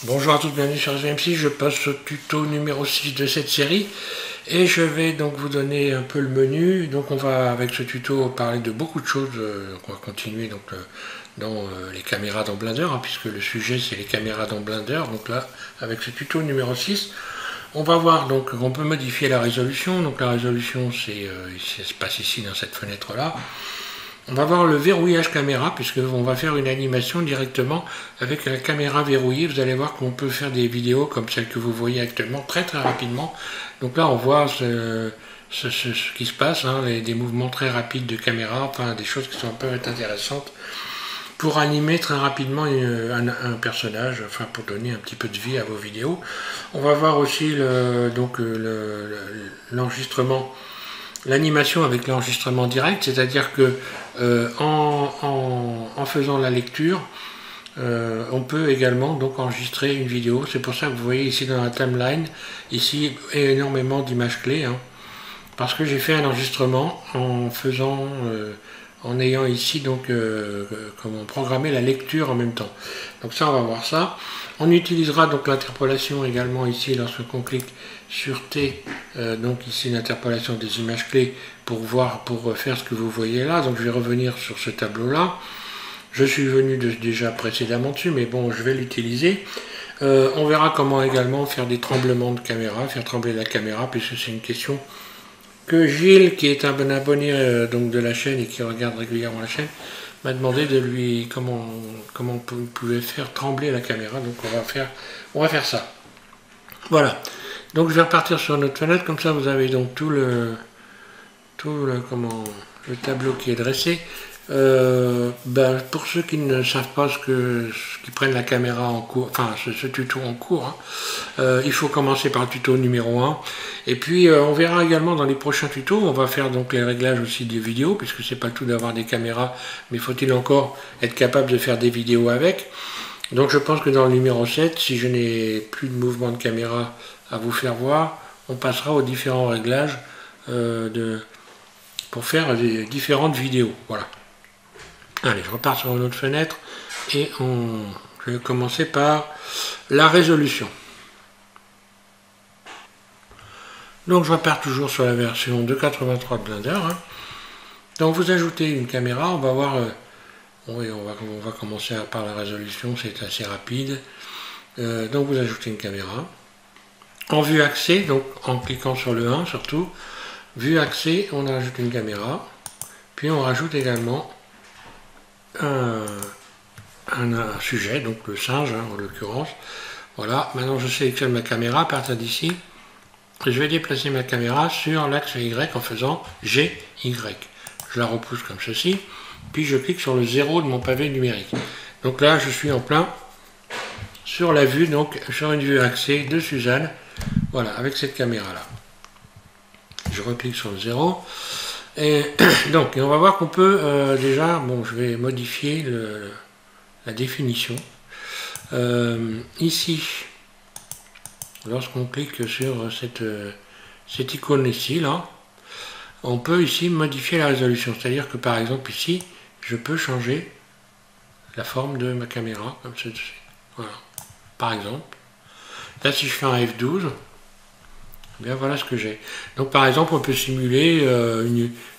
Bonjour à tous, bienvenue sur SVMC. Je passe au tuto numéro 6 de cette série et je vais donc vous donner un peu le menu. Donc on va avec ce tuto parler de beaucoup de choses. On va continuer donc dans les caméras dans Blender, puisque le sujet c'est les caméras dans Blender. Donc là, avec ce tuto numéro 6, on va voir donc qu'on peut modifier la résolution. Donc la résolution ça se passe ici dans cette fenêtre là. On va voir le verrouillage caméra, puisqu'on va faire une animation directement avec la caméra verrouillée. Vous allez voir qu'on peut faire des vidéos comme celle que vous voyez actuellement très rapidement. Donc là on voit ce qui se passe, des mouvements très rapides de caméra, enfin des choses qui sont un peu intéressantes pour animer très rapidement un personnage, enfin pour donner un petit peu de vie à vos vidéos. On va voir aussi l'enregistrement, l'animation avec l'enregistrement direct, c'est-à-dire que en faisant la lecture, on peut également donc enregistrer une vidéo. C'est pour ça que vous voyez ici dans la timeline, ici énormément d'images clés, parce que j'ai fait un enregistrement en ayant ici donc comment programmer la lecture en même temps. Donc ça, on va voir ça. On utilisera donc l'interpolation également ici lorsqu'on clique sur T, donc ici l'interpolation des images clés pour faire ce que vous voyez là. Donc je vais revenir sur ce tableau là. Je suis venu déjà précédemment dessus, mais bon, je vais l'utiliser. On verra comment également faire des tremblements de caméra, faire trembler la caméra, puisque c'est une question que Gilles, qui est un bon abonné donc de la chaîne et qui regarde régulièrement la chaîne, m'a demandé de lui comment on pouvait faire trembler la caméra. Donc on va faire ça. Voilà. Donc je vais repartir sur notre fenêtre, comme ça vous avez donc tout le tableau qui est dressé. Pour ceux qui ne savent pas qui prennent la caméra en cours, enfin ce tuto en cours, il faut commencer par le tuto numéro 1. Et puis on verra également dans les prochains tutos, on va faire donc les réglages aussi des vidéos, puisque c'est pas tout d'avoir des caméras, mais faut-il encore être capable de faire des vidéos avec. Donc je pense que dans le numéro 7, si je n'ai plus de mouvement de caméra à vous faire voir, on passera aux différents réglages pour faire des différentes vidéos. Voilà. Allez, je repars sur une autre fenêtre et je vais commencer par la résolution. Donc je repars toujours sur la version 2.83 de Blender. Donc vous ajoutez une caméra, on va voir, on va commencer par la résolution, c'est assez rapide. Donc vous ajoutez une caméra. En vue axée, donc en cliquant sur le 1 surtout, vue axée, on ajoute une caméra. Puis on rajoute également un sujet, donc le singe en l'occurrence. Voilà, maintenant je sélectionne ma caméra à partir d'ici. Et je vais déplacer ma caméra sur l'axe Y en faisant GY. Je la repousse comme ceci, puis je clique sur le 0 de mon pavé numérique. Donc là, je suis en plein sur la vue, donc sur une vue axée de Suzanne, voilà, avec cette caméra-là. Je reclique sur le 0. Et donc, on va voir qu'on peut déjà, bon, je vais modifier la définition. Ici, lorsqu'on clique sur cette icône ici, là, on peut ici modifier la résolution. C'est-à-dire que par exemple ici, je peux changer la forme de ma caméra, comme ceci. Voilà. Par exemple. Là, si je fais un F12, eh bien voilà ce que j'ai. Donc par exemple, on peut simuler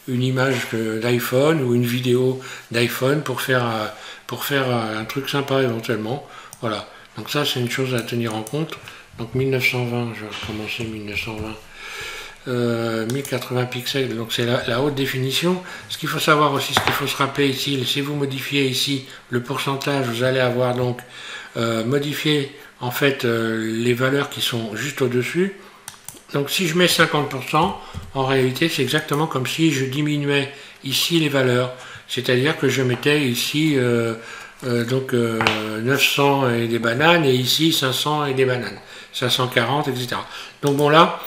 une image d'iPhone ou une vidéo d'iPhone pour faire un truc sympa éventuellement. Voilà. Donc ça, c'est une chose à tenir en compte. Donc 1920, je vais recommencer 1920, 1080 pixels, donc c'est la haute définition. Ce qu'il faut savoir aussi, ce qu'il faut se rappeler ici, si vous modifiez ici le pourcentage, vous allez avoir donc modifié en fait les valeurs qui sont juste au-dessus. Donc si je mets 50%, en réalité c'est exactement comme si je diminuais ici les valeurs. C'est-à-dire que je mettais ici 900 et des bananes, et ici 500 et des bananes, 540, etc. Donc bon là,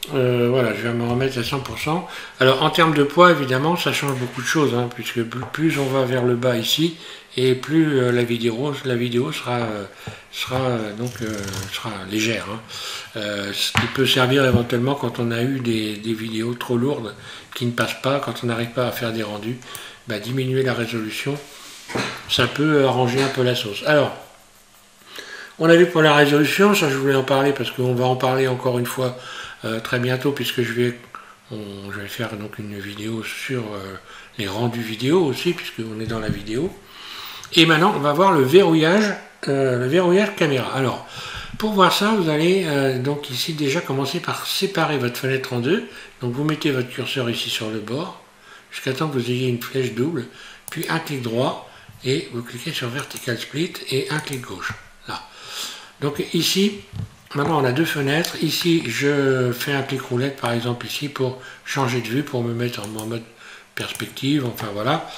voilà, je vais me remettre à 100%. Alors en termes de poids, évidemment, ça change beaucoup de choses, puisque plus on va vers le bas ici, et plus la vidéo sera légère. Ce qui peut servir éventuellement quand on a eu des vidéos trop lourdes qui ne passent pas, quand on n'arrive pas à faire des rendus, diminuer la résolution, ça peut arranger un peu la sauce. Alors, On a vu pour la résolution, ça je voulais en parler parce qu'on va en parler encore une fois très bientôt, puisque je vais faire donc une vidéo sur les rendus vidéo aussi, puisqu'on est dans la vidéo. Et maintenant, on va voir le verrouillage caméra. Alors, pour voir ça, vous allez donc ici déjà commencer par séparer votre fenêtre en deux. Donc vous mettez votre curseur ici sur le bord, jusqu'à temps que vous ayez une flèche double, puis un clic droit, et vous cliquez sur Vertical Split, et un clic gauche. Là. Donc ici, maintenant on a deux fenêtres. Ici, je fais un clic roulette, par exemple ici, pour changer de vue, pour me mettre en mode perspective, enfin voilà.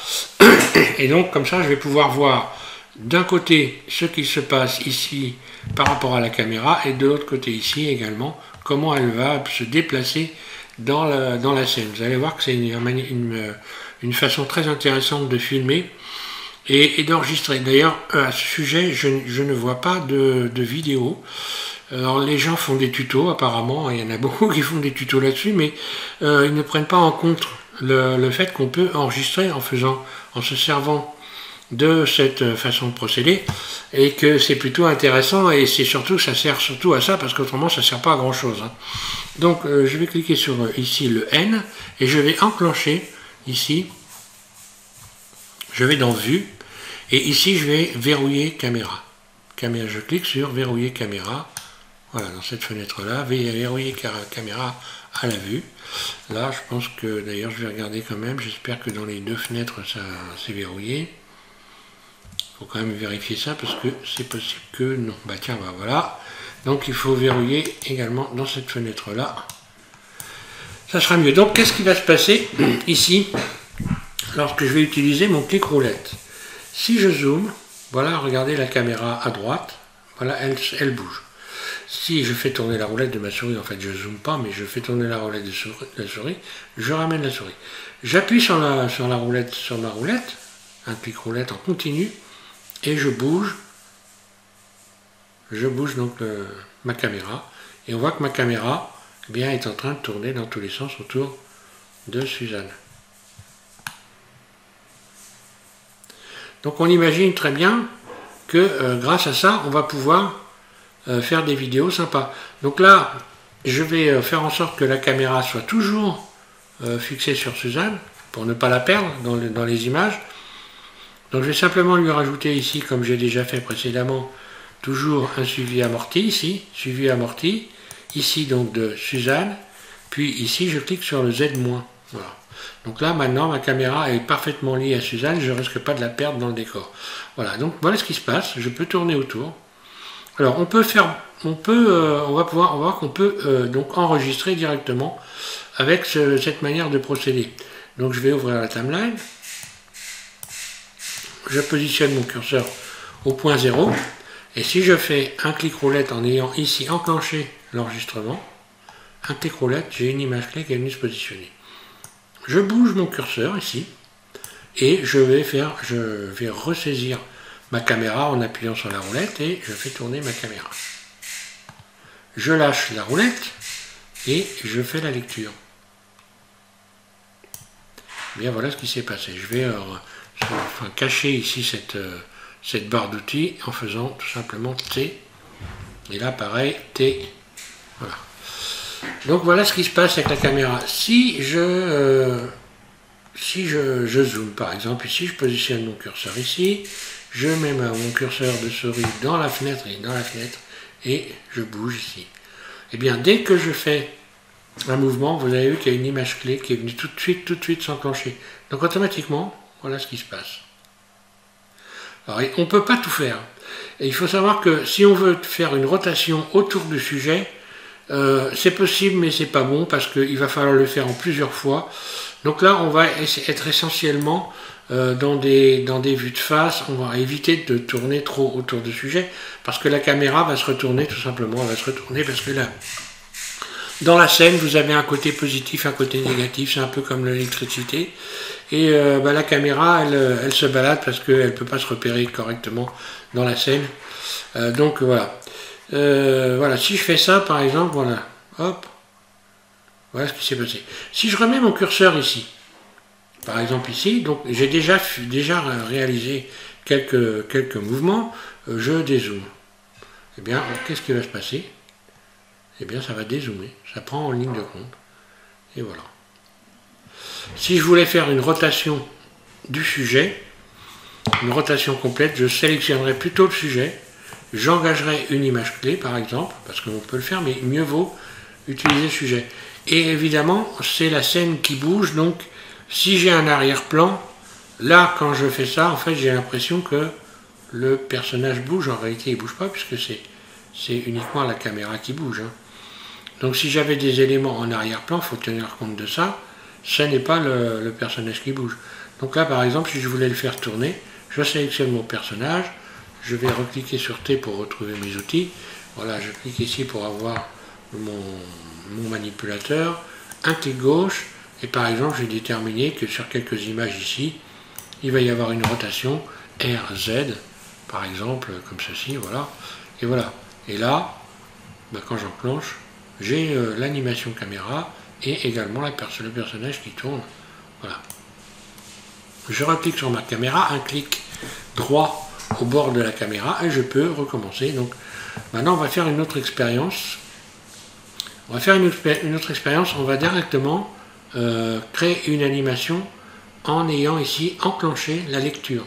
Et donc comme ça, je vais pouvoir voir d'un côté ce qui se passe ici par rapport à la caméra, et de l'autre côté ici également, comment elle va se déplacer dans la scène. Vous allez voir que c'est une façon très intéressante de filmer et d'enregistrer. D'ailleurs, à ce sujet, je ne vois pas de vidéo. Alors les gens font des tutos apparemment, il y en a beaucoup qui font des tutos là-dessus, mais ils ne prennent pas en compte le fait qu'on peut enregistrer en se servant de cette façon de procéder, et que c'est plutôt intéressant, et c'est surtout, ça sert surtout à ça, parce qu'autrement ça ne sert pas à grand chose. Donc je vais cliquer sur ici le N, et je vais enclencher ici, je vais dans Vue, et ici je vais verrouiller caméra. Je clique sur verrouiller caméra, voilà, dans cette fenêtre là, verrouiller caméra à la vue. Là je pense que, d'ailleurs je vais regarder quand même, j'espère que dans les deux fenêtres ça s'est verrouillé. Il faut quand même vérifier ça, parce que c'est possible que non. Bah tiens, bah voilà. Donc il faut verrouiller également dans cette fenêtre là. Ça sera mieux. Donc qu'est-ce qui va se passer ici lorsque je vais utiliser mon clic roulette? Si je zoome, voilà, regardez la caméra à droite, voilà, elle bouge. Si je fais tourner la roulette de ma souris, en fait je zoome pas, mais je fais tourner la roulette de la souris, je ramène la souris. J'appuie sur ma roulette, un clic roulette en continu, et je bouge donc ma caméra, et on voit que ma caméra bien est en train de tourner dans tous les sens autour de Suzanne. Donc on imagine très bien que grâce à ça, on va pouvoir faire des vidéos sympas. Donc là, je vais faire en sorte que la caméra soit toujours fixée sur Suzanne, pour ne pas la perdre dans les images. Donc je vais simplement lui rajouter ici, comme j'ai déjà fait précédemment, toujours un suivi amorti ici, suivi amorti, ici donc de Suzanne, puis ici je clique sur le Z-. Voilà. Donc là maintenant ma caméra est parfaitement liée à Suzanne, je ne risque pas de la perdre dans le décor. Voilà, donc voilà ce qui se passe, je peux tourner autour. Alors on va voir qu'on peut donc enregistrer directement avec cette manière de procéder. Donc je vais ouvrir la timeline. Je positionne mon curseur au point 0, et si je fais un clic roulette en ayant ici enclenché l'enregistrement, un clic roulette, j'ai une image clé qui est venue se positionner. Je bouge mon curseur ici, et je vais ressaisir ma caméra en appuyant sur la roulette, et je fais tourner ma caméra. Je lâche la roulette, et je fais la lecture. Bien, voilà ce qui s'est passé. Je vais cacher ici cette barre d'outils en faisant tout simplement T, et là pareil T, voilà. Donc voilà ce qui se passe avec la caméra. Si je zoome par exemple ici, je positionne mon curseur ici, je mets mon curseur de souris dans la fenêtre et je bouge ici. Et bien dès que je fais un mouvement, vous avez vu qu'il y a une image clé qui est venue tout de suite s'enclencher. Donc automatiquement, voilà ce qui se passe. Alors, on ne peut pas tout faire. Et il faut savoir que si on veut faire une rotation autour du sujet, c'est possible, mais c'est pas bon, parce qu'il va falloir le faire en plusieurs fois. Donc là, on va être essentiellement dans des vues de face. On va éviter de tourner trop autour du sujet, parce que la caméra va se retourner, tout simplement. Elle va se retourner parce que là, dans la scène, vous avez un côté positif, un côté négatif, c'est un peu comme l'électricité. Et la caméra, elle se balade parce qu'elle ne peut pas se repérer correctement dans la scène. Donc voilà. Voilà, si je fais ça, par exemple, voilà, hop, voilà ce qui s'est passé. Si je remets mon curseur ici, par exemple ici, donc j'ai déjà réalisé quelques mouvements, je dézoome. eh bien, qu'est-ce qui va se passer? Eh bien, ça va dézoomer, ça prend en ligne de compte, et voilà. Si je voulais faire une rotation du sujet, une rotation complète, je sélectionnerai plutôt le sujet, j'engagerai une image clé par exemple, parce qu'on peut le faire, mais mieux vaut utiliser le sujet. Et évidemment, c'est la scène qui bouge, donc si j'ai un arrière-plan, là quand je fais ça, en fait j'ai l'impression que le personnage bouge, en réalité il ne bouge pas, puisque c'est uniquement la caméra qui bouge. Hein. Donc si j'avais des éléments en arrière-plan, il faut tenir compte de ça, ce n'est pas le personnage qui bouge. Donc là par exemple, si je voulais le faire tourner, je sélectionne mon personnage, je vais recliquer sur T pour retrouver mes outils. Voilà, je clique ici pour avoir mon manipulateur, un clic gauche, et par exemple j'ai déterminé que sur quelques images ici, il va y avoir une rotation RZ, par exemple, comme ceci, voilà. Et voilà. Et là, ben, quand j'enclenche, j'ai l'animation caméra et également le personnage qui tourne. Voilà. Je reclique sur ma caméra, un clic droit au bord de la caméra et je peux recommencer. Donc maintenant on va faire une autre expérience. On va faire une autre expérience, on va directement créer une animation en ayant ici enclenché la lecture.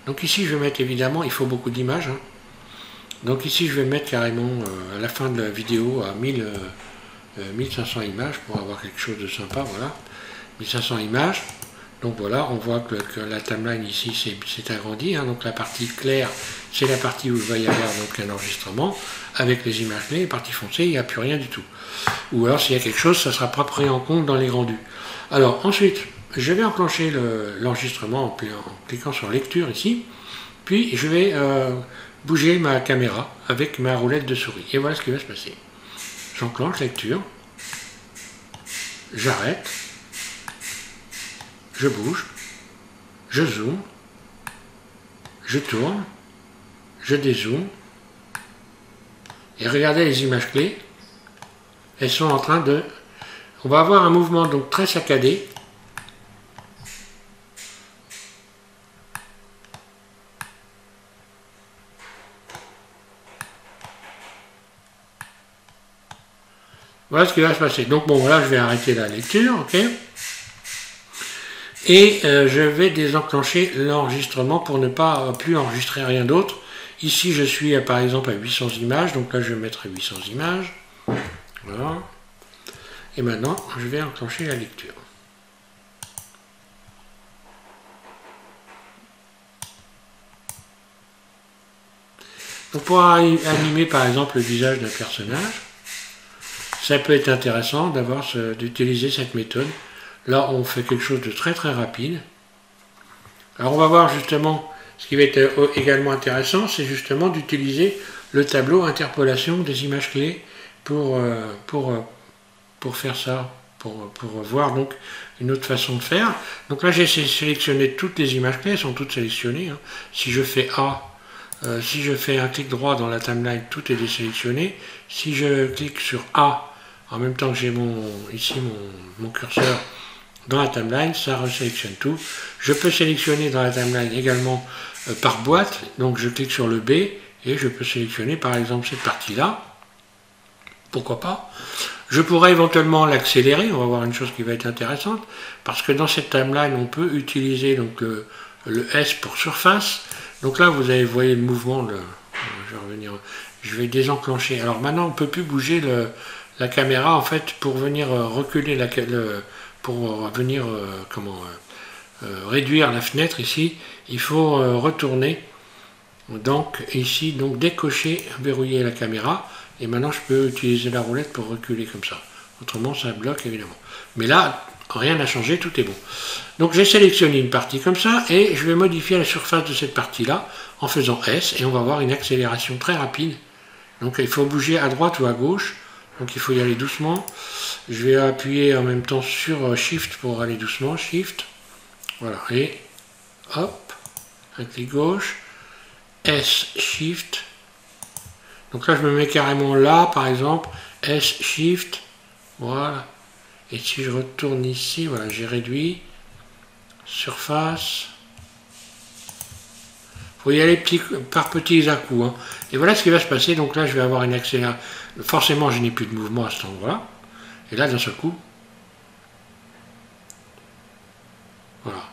Donc ici je vais mettre évidemment, il faut beaucoup d'images. Hein. Donc ici je vais mettre carrément à la fin de la vidéo à 1500 images pour avoir quelque chose de sympa, voilà. 1500 images. Donc voilà, on voit que la timeline ici s'est agrandie. Hein. Donc la partie claire, c'est la partie où il va y avoir donc un enregistrement avec les images clés. La partie foncée, il n'y a plus rien du tout. Ou alors s'il y a quelque chose, ça ne sera pas pris en compte dans les rendus. Alors ensuite, je vais enclencher l'enregistrement en cliquant sur lecture ici. Puis je vais bouger ma caméra avec ma roulette de souris. Et voilà ce qui va se passer. J'enclenche lecture. J'arrête. Je bouge, je zoome, je tourne, je dézoome, et regardez les images clés, elles sont en train de... On va avoir un mouvement donc très saccadé. Voilà ce qui va se passer. Donc bon, voilà, je vais arrêter la lecture, ok ? Et je vais désenclencher l'enregistrement pour ne pas plus enregistrer rien d'autre. Ici, je suis par exemple à 800 images, donc là, je mettrai 800 images. Voilà. Et maintenant, je vais enclencher la lecture. Donc pour animer par exemple le visage d'un personnage, ça peut être intéressant d'utiliser cette méthode. Là, on fait quelque chose de très très rapide. Alors on va voir justement, ce qui va être également intéressant, c'est justement d'utiliser le tableau interpolation des images clés pour faire ça, pour voir donc une autre façon de faire. Donc là, j'ai sélectionné toutes les images clés, elles sont toutes sélectionnées. Hein. Si je fais A, si je fais un clic droit dans la timeline, tout est désélectionné. Si je clique sur A, en même temps que j'ai ici mon curseur, dans la timeline, ça resélectionne tout. Je peux sélectionner dans la timeline également par boîte, donc je clique sur le B et je peux sélectionner par exemple cette partie-là. Pourquoi pas? Je pourrais éventuellement l'accélérer, on va voir une chose qui va être intéressante, parce que dans cette timeline, on peut utiliser donc, le S pour surface. Donc là, vous voyez le mouvement, je vais désenclencher. Alors maintenant, on ne peut plus bouger la caméra en fait pour venir reculer pour venir réduire la fenêtre ici, il faut retourner donc ici, donc décocher, verrouiller la caméra, et maintenant je peux utiliser la roulette pour reculer comme ça. Autrement ça bloque évidemment. Mais là, rien n'a changé, tout est bon. Donc j'ai sélectionné une partie comme ça, et je vais modifier la surface de cette partie-là en faisant S, et on va avoir une accélération très rapide. Donc il faut bouger à droite ou à gauche. Donc il faut y aller doucement. Je vais appuyer en même temps sur Shift pour aller doucement. Shift. Voilà. Et hop. Un clic gauche. S Shift. Donc là je me mets carrément là par exemple. S Shift. Voilà. Et si je retourne ici, voilà, j'ai réduit. Surface. faut y aller par petits à-coups. Hein. Et voilà ce qui va se passer. Donc là, je vais avoir une accélération. Forcément, je n'ai plus de mouvement à cet endroit-là. Et là, d'un seul coup, voilà.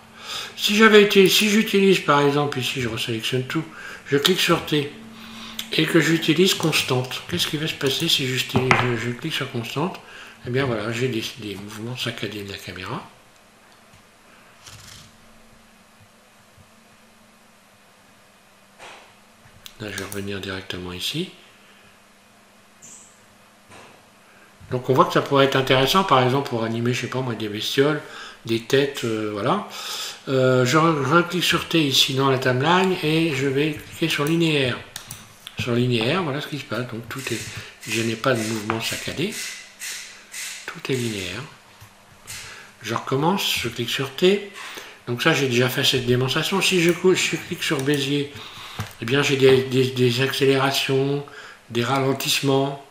Si j'utilise par exemple ici, je resélectionne tout, je clique sur T et que j'utilise constante, qu'est-ce qui va se passer si je clique sur constante? Eh bien voilà, j'ai des mouvements saccadés de la caméra. Là, je vais revenir directement ici. Donc on voit que ça pourrait être intéressant, par exemple, pour animer, je sais pas moi, des bestioles, des têtes, voilà. Je reclique sur T ici dans la timeline et je vais cliquer sur linéaire. Sur linéaire, voilà ce qui se passe. Donc tout est, je n'ai pas de mouvement saccadé. Tout est linéaire. Je recommence, je clique sur T. Donc ça, j'ai déjà fait cette démonstration. Si je clique sur Bézier, eh bien j'ai des accélérations, des ralentissements.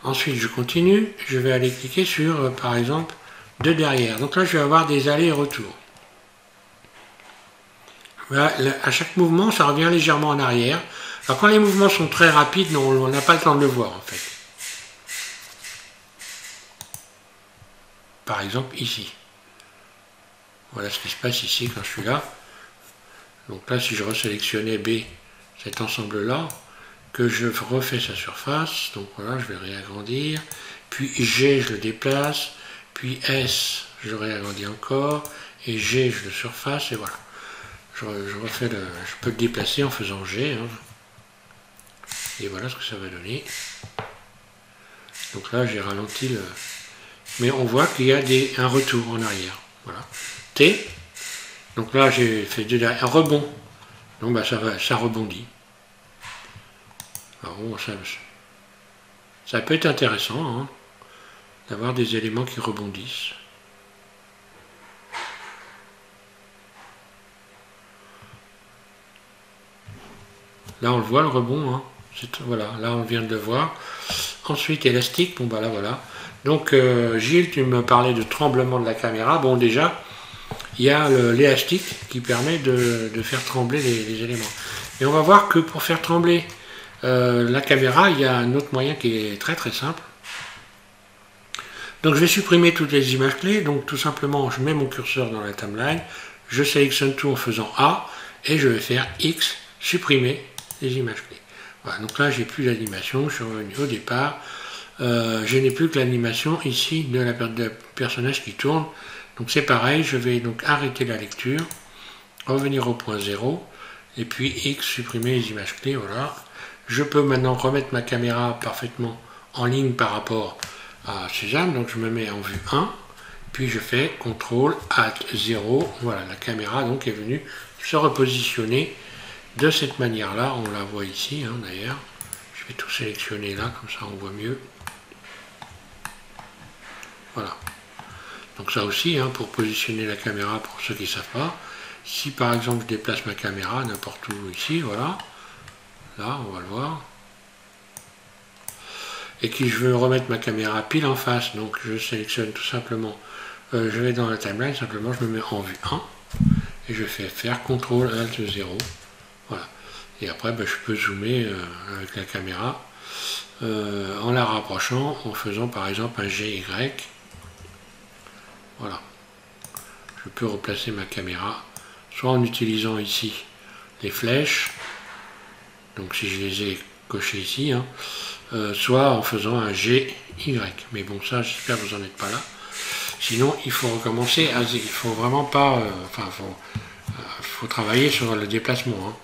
Ensuite, je continue. Je vais aller cliquer sur, par exemple, de derrière. Donc là, je vais avoir des allers et retours. Voilà, à chaque mouvement, ça revient légèrement en arrière. Alors quand les mouvements sont très rapides, on n'a pas le temps de le voir en fait. Par exemple ici. Voilà ce qui se passe ici quand je suis là. Donc là, si je resélectionnais B, cet ensemble-là, que je refais sa surface, donc voilà, je vais réagrandir. Puis G, je le déplace. Puis S, je réagrandis encore. Et G, je le surface, et voilà. Je peux le déplacer en faisant G. Hein. Et voilà ce que ça va donner. Donc là, j'ai ralenti le... Mais on voit qu'il y a un retour en arrière. Voilà. T. Donc là, j'ai fait un rebond. Donc bah, ça rebondit. Alors, bon, ça peut être intéressant hein, d'avoir des éléments qui rebondissent. Là, on le voit, le rebond. Hein. Voilà, là, on vient de le voir. Ensuite, élastique. Bon, bah là, voilà. Donc, Gilles, tu me parlais de tremblement de la caméra. Bon, déjà, il y a l'élastique qui permet de faire trembler les éléments. Et on va voir que pour faire trembler la caméra, il y a un autre moyen qui est très très simple. Donc, je vais supprimer toutes les images clés. Donc, tout simplement, je mets mon curseur dans la timeline. Je sélectionne tout en faisant A. Et je vais faire X, supprimer les images clés. Voilà, donc là, j'ai plus d'animation. Je suis revenu au départ. Je n'ai plus que l'animation ici de la personnage qui tourne. Donc c'est pareil, je vais donc arrêter la lecture, revenir au point 0, et puis X, supprimer les images clés, voilà. Je peux maintenant remettre ma caméra parfaitement en ligne par rapport à Suzanne, donc je me mets en vue 1, puis je fais CTRL ALT 0, voilà, la caméra donc est venue se repositionner de cette manière-là, on la voit ici hein, d'ailleurs. Je vais tout sélectionner là, comme ça on voit mieux. Voilà. Donc ça aussi, hein, pour positionner la caméra, pour ceux qui ne savent pas, si par exemple je déplace ma caméra n'importe où ici, voilà, là on va le voir, et que je veux remettre ma caméra pile en face, donc je sélectionne tout simplement, je vais dans la timeline, simplement je me mets en vue 1, et je fais faire CTRL ALT 0, voilà. Et après ben, je peux zoomer avec la caméra, en la rapprochant, en faisant par exemple un GY. Voilà. Je peux replacer ma caméra, soit en utilisant ici les flèches, donc si je les ai cochées ici, hein, soit en faisant un GY. Mais bon, ça, j'espère que vous n'en êtes pas là. Sinon, il faut recommencer. Il faut vraiment pas... Enfin, faut travailler sur le déplacement. Hein.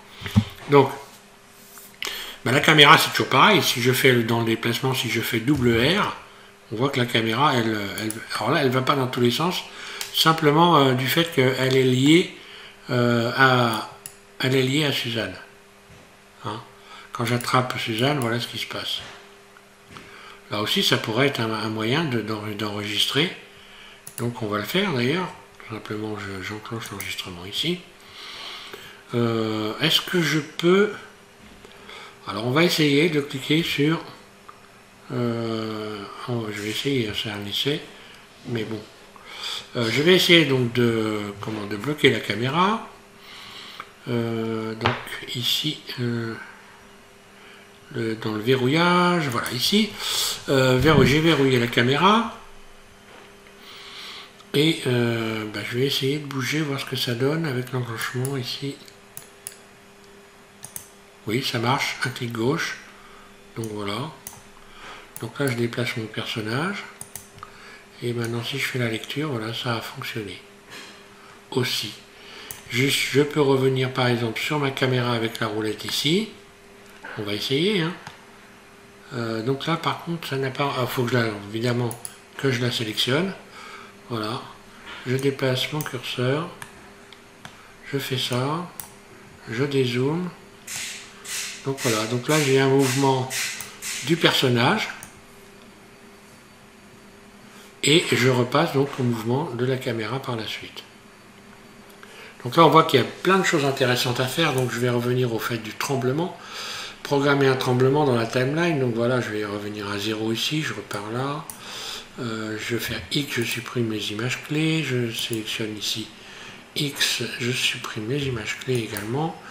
Donc, ben, la caméra, c'est toujours pareil. Si je fais dans le déplacement, si je fais double R, on voit que la caméra, alors là, elle ne va pas dans tous les sens, simplement du fait qu'elle est liée à Suzanne. Hein. Quand j'attrape Suzanne, voilà ce qui se passe. Là aussi, ça pourrait être un moyen d'enregistrer. Donc on va le faire d'ailleurs. Simplement, j'enclenche l'enregistrement ici. Est-ce que je peux... Alors on va essayer de cliquer sur... je vais essayer, c'est un essai, mais bon. Je vais essayer donc de bloquer la caméra. Donc ici, dans le verrouillage, voilà, ici, j'ai verrouillé la caméra. Et je vais essayer de bouger, voir ce que ça donne avec l'enclenchement ici. Oui, ça marche, un clic gauche. Donc voilà. Donc là, je déplace mon personnage. Et maintenant, si je fais la lecture, voilà, ça a fonctionné. Aussi. Je peux revenir par exemple sur ma caméra avec la roulette ici. On va essayer. Hein. Donc là, par contre, ça n'a pas... Il faut que évidemment que je la sélectionne. Voilà. Je déplace mon curseur. Je fais ça. Je dézoome. Donc voilà. Donc là, j'ai un mouvement du personnage. Et je repasse donc au mouvement de la caméra par la suite. Donc là, on voit qu'il y a plein de choses intéressantes à faire. Donc je vais revenir au fait du tremblement. Programmer un tremblement dans la timeline. Donc voilà, je vais revenir à 0 ici. Je repars là. Je vais faire X, je supprime les images clés. Je sélectionne ici X, je supprime les images clés également.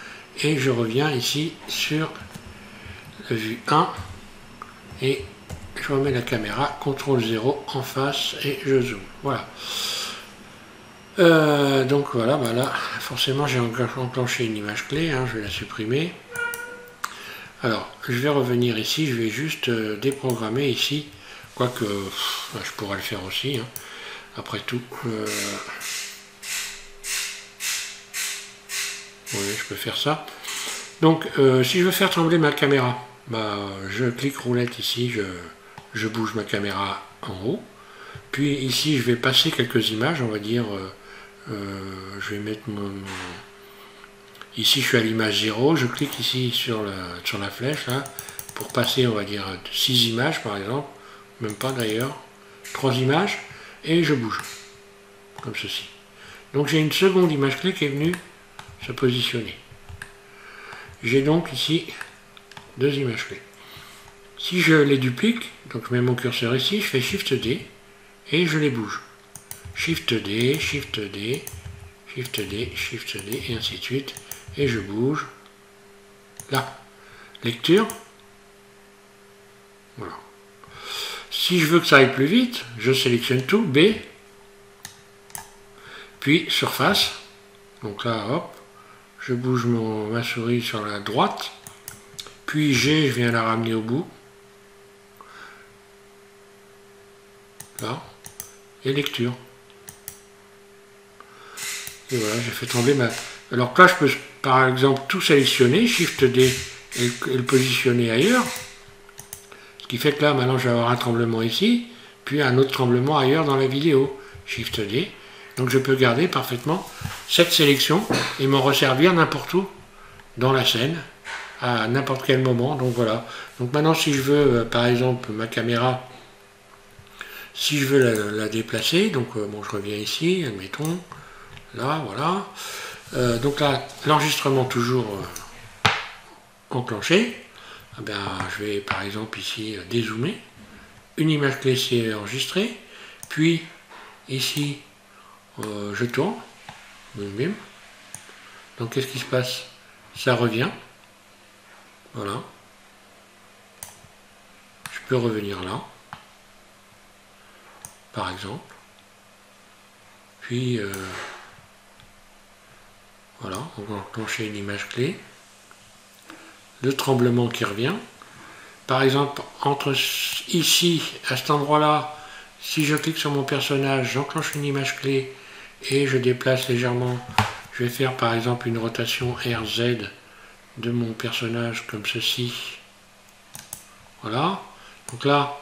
Et je reviens ici sur la vue 1. Et je remets la caméra, CTRL 0 en face et je zoome. Voilà. Donc voilà, là, forcément j'ai enclenché une image clé, hein, je vais la supprimer. Alors, je vais revenir ici, je vais juste déprogrammer ici, quoique je pourrais le faire aussi, hein, après tout. Oui, je peux faire ça. Donc, si je veux faire trembler ma caméra, je clique roulette ici, je bouge ma caméra en haut. Puis ici, je vais passer quelques images, on va dire, je vais mettre ici je suis à l'image 0, je clique ici sur la flèche, là, pour passer, on va dire, 6 images par exemple, même pas d'ailleurs, 3 images, et je bouge, comme ceci. Donc j'ai une seconde image clé qui est venue se positionner. J'ai donc ici 2 images clés. Si je les duplique, donc je mets mon curseur ici, je fais Shift D, et je les bouge. Shift D, Shift D, Shift D, Shift D, et ainsi de suite. Et je bouge. Là. Lecture. Voilà. Si je veux que ça aille plus vite, je sélectionne tout, B. Puis surface. Donc là, hop. Je bouge ma souris sur la droite. Puis G, je viens la ramener au bout. Là. Et lecture. Et voilà, j'ai fait trembler ma... Alors là, je peux par exemple tout sélectionner, Shift D et le positionner ailleurs. Ce qui fait que là, maintenant, je vais avoir un tremblement ici, puis un autre tremblement ailleurs dans la vidéo. Shift D. Donc je peux garder parfaitement cette sélection et m'en resservir n'importe où dans la scène, à n'importe quel moment. Donc voilà. Donc maintenant, si je veux, par exemple, ma caméra, si je veux la déplacer, donc bon, je reviens ici, admettons. Là, voilà. Donc là, l'enregistrement toujours enclenché. Je vais par exemple ici dézoomer. Une image clé c'est enregistrée. Puis ici, je tourne. Bim, bim. Donc qu'est-ce qui se passe? Ça revient. Voilà. Je peux revenir là. Par exemple. Puis... voilà, on va enclencher une image clé. Le tremblement qui revient. Par exemple, entre ici, à cet endroit-là, si je clique sur mon personnage, j'enclenche une image clé et je déplace légèrement. Je vais faire par exemple une rotation RZ de mon personnage comme ceci. Voilà. Donc là,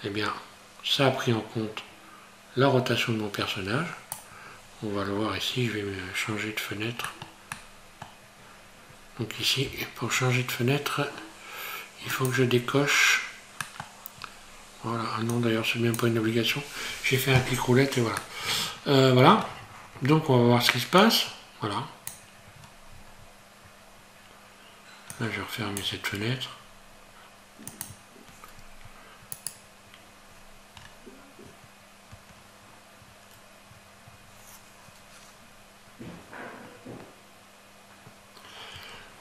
eh bien, ça a pris en compte la rotation de mon personnage. On va le voir ici, je vais changer de fenêtre. Donc ici, pour changer de fenêtre, il faut que je décoche. Voilà, ah non d'ailleurs c'est même pas une obligation. J'ai fait un clic roulette et voilà. Voilà, donc on va voir ce qui se passe. Voilà. Là je vais refermer cette fenêtre.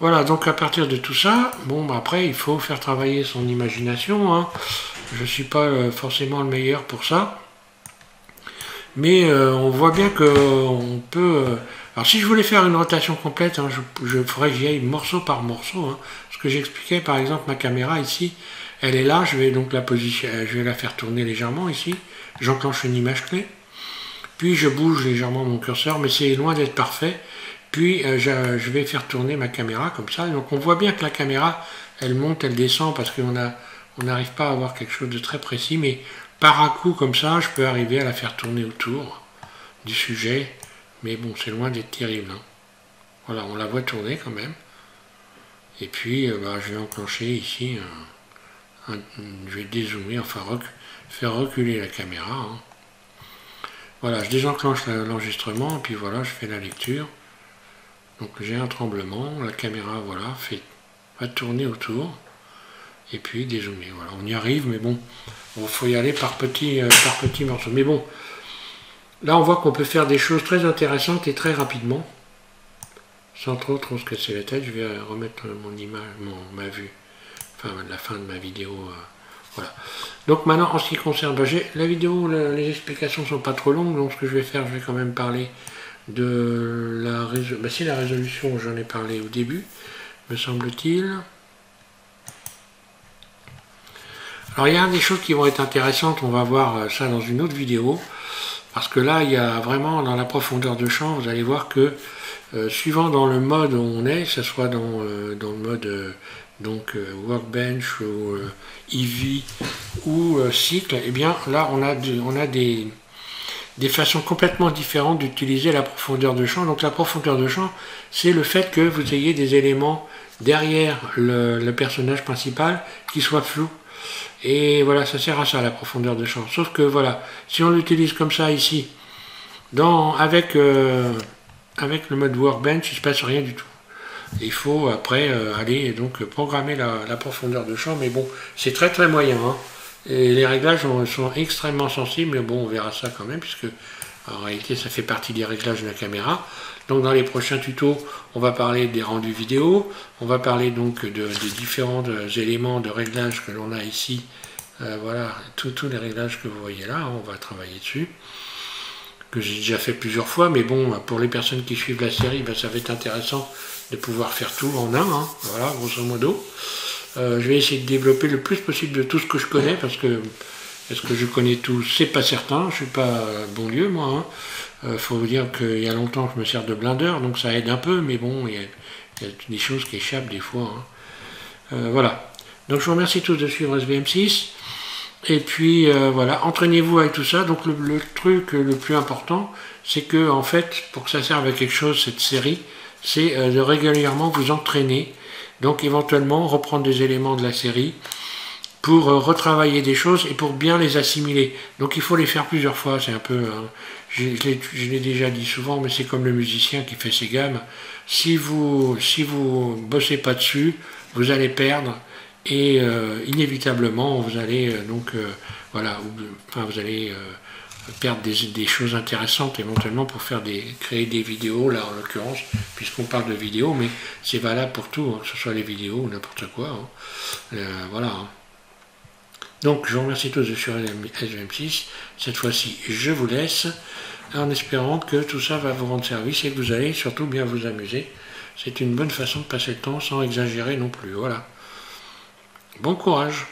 Voilà, donc à partir de tout ça, bon, bah, après, il faut faire travailler son imagination, hein. Je ne suis pas forcément le meilleur pour ça. Mais on voit bien qu'on peut... alors si je voulais faire une rotation complète, hein, je ferais que j'y aille morceau par morceau. Hein. Ce que j'expliquais, par exemple, ma caméra ici, elle est là, je vais donc la position, je vais la faire tourner légèrement ici. J'enclenche une image clé. Puis je bouge légèrement mon curseur, mais c'est loin d'être parfait. Puis je vais faire tourner ma caméra comme ça. Donc on voit bien que la caméra, elle monte, elle descend parce qu'on n'arrive pas à avoir quelque chose de très précis. Mais par un coup comme ça, je peux arriver à la faire tourner autour du sujet. Mais bon, c'est loin d'être terrible. Hein. Voilà, on la voit tourner quand même. Et puis bah, je vais enclencher ici, je vais dézoomer, enfin faire reculer la caméra. Hein. Voilà, je désenclenche l'enregistrement, et puis voilà, je fais la lecture. Donc j'ai un tremblement, la caméra, voilà, va tourner autour, et puis dézoomer. Voilà, on y arrive, mais bon, il faut y aller par petits morceaux. Mais bon, là on voit qu'on peut faire des choses très intéressantes et très rapidement, sans trop se casser la tête. Je vais remettre mon image, ma vue, enfin la fin de ma vidéo. Voilà. Donc maintenant, en ce qui concerne, bah, la vidéo, les explications ne sont pas trop longues, donc ce que je vais faire, je vais quand même parler de la résolution. Bah, si la résolution, j'en ai parlé au début, me semble-t-il. Alors il y a des choses qui vont être intéressantes, on va voir ça dans une autre vidéo, parce que là, il y a vraiment dans la profondeur de champ, vous allez voir que suivant dans le mode où on est, que ce soit dans le mode donc Workbench ou Eevee ou cycle, et eh bien là on a des façons complètement différentes d'utiliser la profondeur de champ. Donc la profondeur de champ, c'est le fait que vous ayez des éléments derrière le personnage principal qui soient flous. Et voilà, ça sert à ça la profondeur de champ. Sauf que voilà, si on l'utilise comme ça ici, avec le mode Workbench, il ne se passe rien du tout. Il faut après aller donc programmer la profondeur de champ, mais bon, c'est très moyen. Hein. Et les réglages sont extrêmement sensibles, mais bon, on verra ça quand même, puisque en réalité, ça fait partie des réglages de la caméra. Donc dans les prochains tutos, on va parler des rendus vidéo, on va parler donc des différents éléments de réglage que l'on a ici. Voilà, tous les réglages que vous voyez là, on va travailler dessus. Que j'ai déjà fait plusieurs fois, mais bon, pour les personnes qui suivent la série, ben, ça va être intéressant de pouvoir faire tout en un, hein, voilà, grosso modo. Je vais essayer de développer le plus possible de tout ce que je connais, parce que est-ce que je connais tout? C'est pas certain, je suis pas bon Dieu, moi. Hein. Faut vous dire qu'il y a longtemps que je me sers de Blender, donc ça aide un peu, mais bon, il y a des choses qui échappent des fois. Hein. Voilà. Donc je vous remercie tous de suivre SVM6. Et puis voilà, entraînez-vous avec tout ça. Donc le truc le plus important, c'est que en fait, pour que ça serve à quelque chose, cette série, c'est de régulièrement vous entraîner. Donc éventuellement reprendre des éléments de la série pour retravailler des choses et pour bien les assimiler. Donc il faut les faire plusieurs fois. C'est un peu, je l'ai déjà dit souvent, mais c'est comme le musicien qui fait ses gammes. Si vous bossez pas dessus, vous allez perdre. Et inévitablement, vous allez voilà, enfin, vous allez perdre des choses intéressantes éventuellement pour créer des vidéos, là en l'occurrence, puisqu'on parle de vidéos, mais c'est valable pour tout, hein, que ce soit les vidéos ou n'importe quoi. Hein. Voilà. Hein. Donc je vous remercie tous de suivre SVM6. Cette fois-ci, je vous laisse en espérant que tout ça va vous rendre service et que vous allez surtout bien vous amuser. C'est une bonne façon de passer le temps sans exagérer non plus. Voilà. Bon courage!